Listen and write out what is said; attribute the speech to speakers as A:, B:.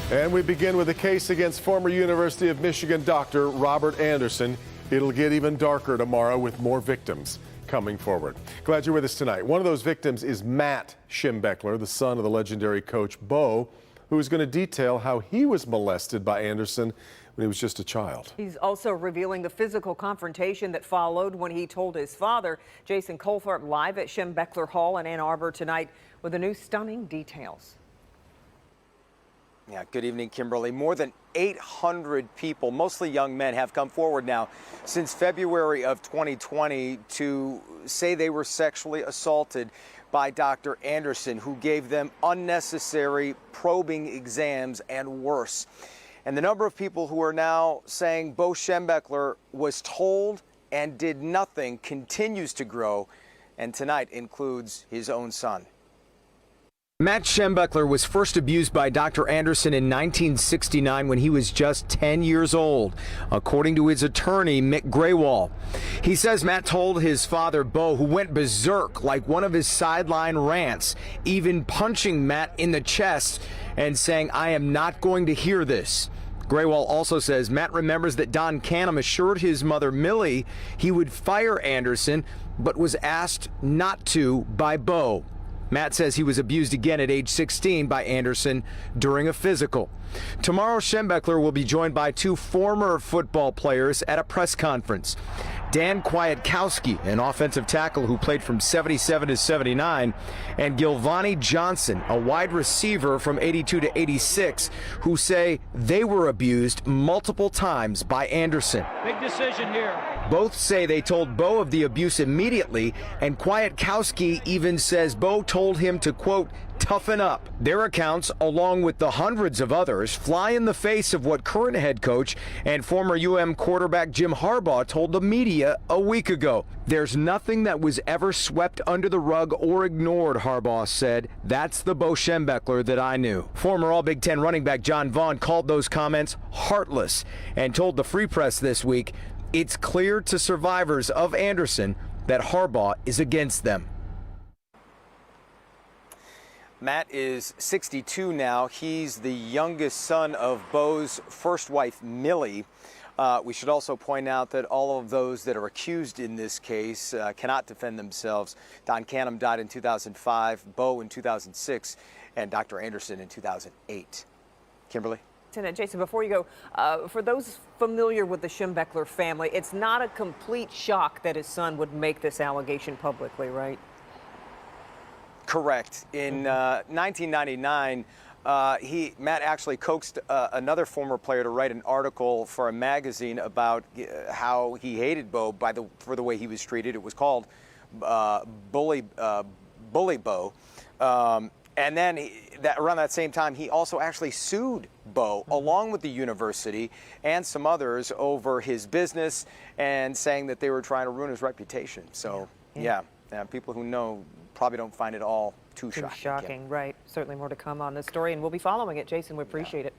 A: And we begin with a case against former University of Michigan doctor Robert Anderson. It'll get even darker tomorrow with more victims coming forward. Glad you're with us tonight. One of those victims is Matt Schembechler, the son of the legendary coach Bo, who is going to detail how he was molested by Anderson when he was just a child.
B: He's also revealing the physical confrontation that followed when he told his father. Jason Colthart live at Schembechler Hall in Ann Arbor tonight with the new stunning details.
C: Yeah, good evening, Kimberly. More than 800 people, mostly young men, have come forward now since February of 2020 to say they were sexually assaulted by Dr. Anderson, who gave them unnecessary probing exams and worse. And the number of people who are now saying Bo Schembechler was told and did nothing continues to grow, and tonight includes his own son.
D: Matt Schembechler was first abused by Dr. Anderson in 1969 when he was just 10 years old, according to his attorney, Mick Graywall. He says Matt told his father, Bo, who went berserk like one of his sideline rants, even punching Matt in the chest and saying, "I am not going to hear this." Graywall also says Matt remembers that Don Canham assured his mother, Millie, he would fire Anderson, but was asked not to by Bo. Matt says he was abused again at age 16 by Anderson during a physical. Tomorrow, Schembechler will be joined by two former football players at a press conference. Dan Kwiatkowski, an offensive tackle who played from 77 to 79, and Gilvani Johnson, a wide receiver from 82 to 86, who say they were abused multiple times by Anderson.
E: Big decision here.
D: Both say they told Bo of the abuse immediately, and Kwiatkowski even says Bo told him to, quote, toughen up. Their accounts, along with the hundreds of others, fly in the face of what current head coach and former quarterback Jim Harbaugh told the media a week ago. There's nothing that was ever swept under the rug or ignored, Harbaugh said. That's the Bo Schembechler that I knew. Former All-Big Ten running back John Vaughn called those comments heartless and told the Free Press this week, it's clear to survivors of Anderson that Harbaugh is against them.
C: Matt is 62 now. He's the youngest son of Bo's first wife, Millie. We should also point out that all of those that are accused in this case cannot defend themselves. Don Canham died in 2005, Bo in 2006, and Dr. Anderson in 2008. Kimberly?
B: Jason, before you go, for those familiar with the Schembechler family, it's not a complete shock that his son would make this allegation publicly, right?
C: Correct. In 1999, Matt actually coaxed another former player to write an article for a magazine about how he hated Bo for the way he was treated. It was called Bully Bo. And then around that same time, he also actually sued Bo, along with the university and some others, over his business and saying that they were trying to ruin his reputation. So, yeah people who know probably don't find it all too shocking.
B: Right. Certainly more to come on this story, and we'll be following it. Jason, we appreciate it.